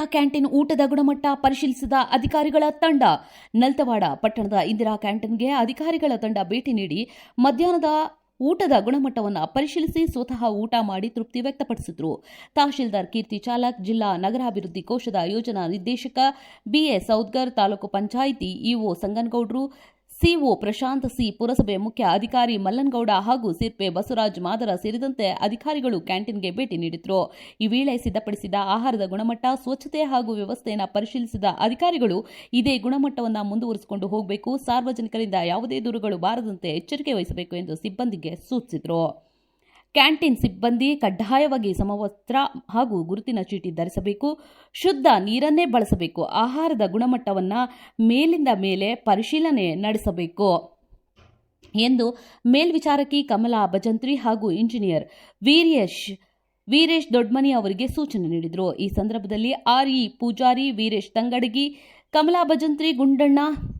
Indira canteen ಊಟದ ಗುಣಮಟ್ಟ ಪರಿಶೀಲಿಸಿದ ಅಧಿಕಾರಿಗಳ ತಂಡ. ನಲ್ತವಾಡ ಪಟ್ಟಣದ ಇಂದಿರಾ ಕ್ಯಾಂಟೀನ್ಗೆ ಅಧಿಕಾರಿಗಳ ತಂಡ ಭೇಟಿ ನೀಡಿ ಮಧ್ಯಾಹ್ನದ ಊಟದ ಗುಣಮಟ್ಟವನ್ನು ಪರಿಶೀಲಿಸಿ ಸ್ವತಃ ಊಟ ಮಾಡಿ ತೃಪ್ತಿ ವ್ಯಕ್ತಪಡಿಸಿದರು. ತಹಶೀಲ್ದಾರ್ ಕೀರ್ತಿ ಚಾಲಕ್, ಜಿಲ್ಲಾ ನಗರಾಭಿವೃದ್ಧಿ ಕೋಶದ ಯೋಜನಾ ನಿರ್ದೇಶಕ ಬಿಎ ಸೌದ್ಗರ್, ತಾಲೂಕು ಪಂಚಾಯಿತಿ ಇಒ ಸಂಗನಗೌಡರು, ಸಿಒ ಪ್ರಶಾಂತ್ ಸಿ, ಪುರಸಭೆ ಮುಖ್ಯ ಅಧಿಕಾರಿ ಮಲ್ಲನಗೌಡ ಹಾಗೂ ಸಿರ್ಪೆ ಬಸವರಾಜ್ ಮಾದರ ಸೇರಿದಂತೆ ಅಧಿಕಾರಿಗಳು ಕ್ಯಾಂಟೀನ್ಗೆ ಭೇಟಿ ನೀಡಿದರು. ಈ ವೇಳೆ ಸಿದ್ಧಪಡಿಸಿದ ಆಹಾರದ ಗುಣಮಟ್ಟ, ಸ್ವಚ್ಛತೆ ಹಾಗೂ ವ್ಯವಸ್ಥೆಯನ್ನು ಪರಿಶೀಲಿಸಿದ ಅಧಿಕಾರಿಗಳು ಇದೇ ಗುಣಮಟ್ಟವನ್ನು ಮುಂದುವರಿಸಿಕೊಂಡು ಹೋಗಬೇಕು, ಸಾರ್ವಜನಿಕರಿಂದ ಯಾವುದೇ ದೂರುಗಳು ಬಾರದಂತೆ ಎಚ್ಚರಿಕೆ ವಹಿಸಬೇಕು ಎಂದು ಸಿಬ್ಬಂದಿಗೆ ಸೂಚಿಸಿದರು. ಕ್ಯಾಂಟೀನ್ ಸಿಬ್ಬಂದಿ ಕಡ್ಡಾಯವಾಗಿ ಸಮವಸ್ತ್ರ ಹಾಗೂ ಗುರುತಿನ ಚೀಟಿ ಧರಿಸಬೇಕು, ಶುದ್ಧ ನೀರನ್ನೇ ಬಳಸಬೇಕು, ಆಹಾರದ ಗುಣಮಟ್ಟವನ್ನು ಮೇಲಿಂದ ಮೇಲೆ ಪರಿಶೀಲನೆ ನಡೆಸಬೇಕು ಎಂದು ಮೇಲ್ವಿಚಾರಕಿ ಕಮಲಾ ಭಜಂತ್ರಿ ಹಾಗೂ ಇಂಜಿನಿಯರ್ ವೀರೇಶ್ ದೊಡ್ಮನಿ ಅವರಿಗೆ ಸೂಚನೆ ನೀಡಿದರು. ಈ ಸಂದರ್ಭದಲ್ಲಿ ಆರ್ಇ ಪೂಜಾರಿ, ವೀರೇಶ್ ತಂಗಡಗಿ, ಕಮಲಾ ಭಜಂತ್ರಿ, ಗುಂಡಣ್ಣ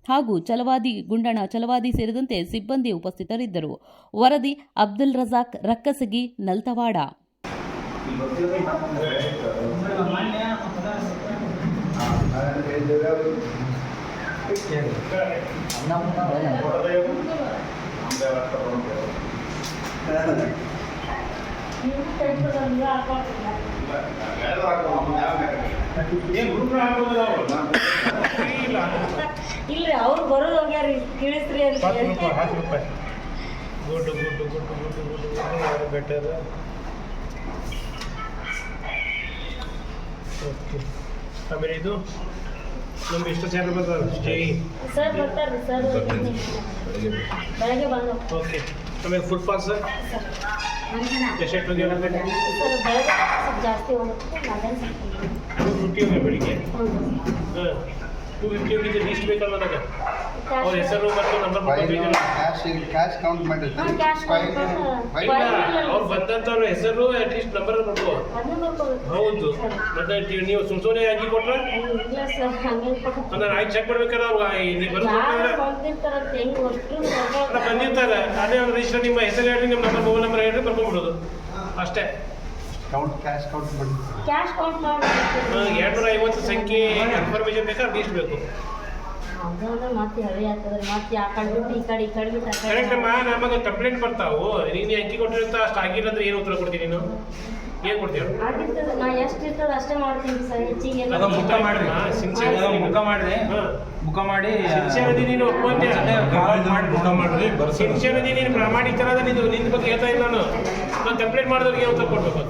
ಹಾಗೂ ಚಲವಾದಿ ಸೇರಿದಂತೆ ಸಿಬ್ಬಂದಿ ಉಪಸ್ಥಿತರಿದ್ದರು. ವರದಿ ಅಬ್ದುಲ್ ರಜಾಕ್, ರಕ್ಕಸಗಿ, ನಲ್ತವಾಡ. ಇಲ್ಲ ಅವ್ರು ಬರೋದು ಹೋಗ್ಯಾರ ತಿಳಿಸ್ರಿ ಅಂತ ಗುಡ್ ಬೆಟರ್. ಓಕೆ, ಆಮೇಲೆ ಇದು ನಮ್ಗೆ ಎಷ್ಟು ಸೇರ್ ಬರ್ತಾರೆ ಸರ್ ಬರ್ತಾರೆ ಸರ್ ಬೆಳಗ್ಗೆ ಬಂದು. ಓಕೆ, ಆಮೇಲೆ ಫುಡ್ ಪಾಸ್ ಸರ್ ಎಷ್ಟು ಸರ್ ಬೆಳಗ್ಗೆ ಸ್ವಲ್ಪ ಜಾಸ್ತಿ ಹೋಗುತ್ತೆ, ಮಧ್ಯಾಹ್ನ ಸ್ವಲ್ಪ 250 ಬೆಳಿಗ್ಗೆ. ಹಾಂ, 250 ಹೋಗಿದ್ದು ಲೀಸ್ಟ್ ಬೇಕಲ್ಲ ನನಗೆ. ಅವ್ರ ಹೆಸರು ಮತ್ತು ನಂಬರ್ ಕ್ಯಾಶ್ ಕೌಂಟ್ ಮಾಡಿರ್ತೀವಿ. ಅವ್ರು ಬಂದಂಥವ್ರ ಹೆಸರು ಅಟ್ಲೀಸ್ಟ್ ನಂಬರ್ ನೋಡ್ಕೋ. ಹೌದು, ಮತ್ತೆ ನೀವು ಸುಮ್ಸೋನೆ ಅಂಗಿ ಕೊಟ್ರೆ ನಾನು ಆಯ್ತು ಚೆಕ್ ಮಾಡ್ಬೇಕಾದ್ರೆ ಅವ್ರು ಬಂದಿರ್ತಾರೆ. ಅದೇ ಅವ್ರ ರಿಜಿಸ್ಟರ್ ನಿಮ್ಮ ಹೆಸರು ಹೇಳಿ, ನಿಮ್ಮ ನಂಬರ್, ಮೊಬೈಲ್ ನಂಬರ್ ಹೇಳಿ ಬರ್ಕೊಂಡ್ಬಿಡೋದು ಅಷ್ಟೇ. ಕ್ಯಾಶ್ ಕೌಂಟ್ ಮಾಡಿ 250 ಸಂಖ್ಯೆ ಇನ್ಫಾರ್ಮೇಶನ್ ಬೇಕಾದ್ರೆ ಲೀಸ್ಟ್ ಬೇಕು. ಕರೆಕ್ಟ್ ಅಮ್ಮ, ನಮಗೆ ಕಂಪ್ಲೇಂಟ್ ಬರ್ತಾವು. ನೀನು ಅಂಕಿ ಕೊಟ್ಟಿರ್ತ ಅಷ್ಟು ಆಗಿಲ್ಲ ಅಂದ್ರೆ ಏನು ಉತ್ತರ ಕೊಡ್ತೀನಿ? ನೀನು ಏನು ಕೊಡ್ತೀವಿ? ನೀನು ಒಪ್ಪಂದೆ ಸಿನ್ಸಿಯರ್ ನೀನು ಪ್ರಾಮಾಣಿಕರಾದ ನಿನ್ನ ಬಗ್ಗೆ ಹೇಳ್ತಾ ಇಲ್ಲ. ನಾನು ಕಂಪ್ಲೇಂಟ್ ಮಾಡಿದವ್ರಿಗೆ ಉತ್ತರ ಕೊಡ್ಬೇಕು.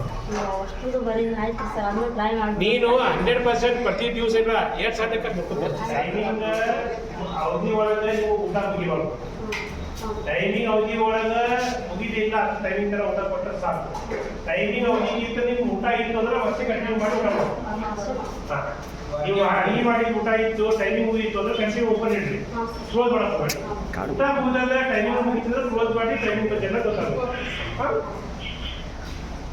ನೀನು 100% ಪ್ರತಿ ದಿವಸ ಇಲ್ಲ 2 ಸಾಧ್ಯ ಟೈಮಿಂಗ್ ಅವಧಿ ಒಳಗೆ ನೀವು ಊಟ ಮುಗಿಬಾರ್ದು. ಟೈಮಿಂಗ್ ಅವಧಿ ಒಳಗೆ ಮುಗಿದಿಲ್ಲ, ಟೈಮಿಂಗ್ ಥರ ಊಟ ಕೊಟ್ಟರೆ ಸಾಕು. ಟೈಮಿಂಗ್ ಅವಧಿಗಿಂತ ನಿಮ್ಗೆ ಊಟ ಇತ್ತು ಅಂದ್ರೆ ಮತ್ತೆ ಕಂಟಿನ್ಯೂ ಮಾಡಿ ಊಟ ಮಾಡಿ. ಹಾಂ, ನೀವು ಅಡುಗೆ ಮಾಡಿ ಊಟ ಇತ್ತು, ಟೈಮಿಂಗ್ ಮುಗಿಯಿತು ಅಂದ್ರೆ ಕಂಟಿನ್ಯೂ ಓಪನ್ ಇಡ್ರಿ, ಕ್ಲೋಸ್ ಮಾಡಕ್ಕೆ ಮಾಡಿ. ಊಟ ಮುಗಿದಾಗ ಟೈಮಿಂಗ್ ಮುಗಿತಿದ್ರೆ ಕ್ಲೋಸ್ ಮಾಡಿ, ಟೈಮಿಂಗ್ ಬಗ್ಗೆ ಎಲ್ಲ ಗೊತ್ತಾಗುತ್ತೆ. ಹಾಂ,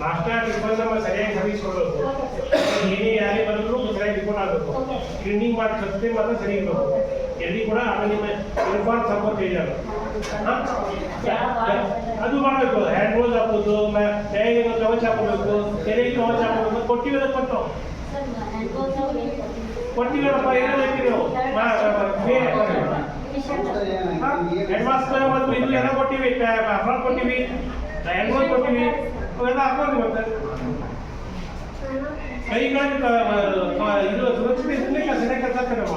ನಾಷ್ಟ ಟಿಫನ್ ನಮ್ಮ ಸರಿಯಾಗಿ ಸರ್ವಿಸ್ ಕೊಡಬೇಕು. ಏನೇ ಯಾರೇ ಬಂದರೂ ಸರಿಯಾಗಿ ರಿಪೋರ್ಟ್ ಆಗಬೇಕು. ಕ್ಲೀನಿಂಗ್ ಮಾಡಿ ಸ್ವಚ್ಛತೆ ಮಾತ್ರ ಸರಿ ಇರಬೇಕು. ಎಲ್ಲಿ ಕೂಡ ಆಮೇಲೆ ನಿಮ್ಮ ಯೂನಿಫಾರ್ಮ್ ಸಂಪರ್ಕ ಇದೆಯಲ್ಲ ಅದು ಮಾಡಬೇಕು. ಹ್ಯಾಂಡ್ ಗ್ಲೋಸ್ ಹಾಕೋದು, ಕೈಗೆ ಕವಚ ಹಾಕೋಬೇಕು, ತೆರೆಗೆ ಕವಚ ಹಾಕೋಬೇಕು. ಕೊಟ್ಟಿವೆ ಕೊಟ್ಟು ಕೊಟ್ಟಿವಪ್ಪ, ಏನಕ್ಕೆ ನೀವು ಹೆಡ್ ಮಾಸ್ಟರ್ ಮತ್ತು ಇದು ಎಲ್ಲ ಕೊಟ್ಟಿವಿ, ಫ್ರಾಕ್ ಕೊಟ್ಟಿವಿ, ಹ್ಯಾಂಡ್ ಗ್ಲೋಸ್ ಕೊಟ್ಟಿವಿ, ಅವೆಲ್ಲ ಹಾಕೊಂಡು ಮತ್ತೆ ಕೈಗಳಿಗೆ ಇದು ಸುರಕ್ಷತೆ ಇರಲಿಕ್ಕೆ ಸರಿಯಾಗಿ ಕೆಲಸ ನಮ್ಮ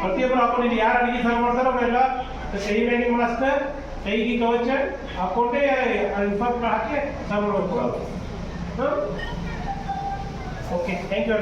ಪ್ರತಿಯೊಬ್ಬರು ಹಾಕೊಂಡಿದ್ದು. ಯಾರು ಅಡುಗೆ ಸಾರು ಮಾಡ್ತಾರೋ ಅವೆಲ್ಲ ಕೈ ಮೇಲಿಂಗ್ ಮಾಸ್ಕ್, ಕೈಗೆ ಕವಚ ಹಾಕೊಂಡೇ ಇನ್ಫಾರ್ಮ್ ಹಾಕಿ ಸಾರು ಮಾಡಬೇಕು. ಹಾಂ, ಓಕೆ, ಥ್ಯಾಂಕ್ ಯು.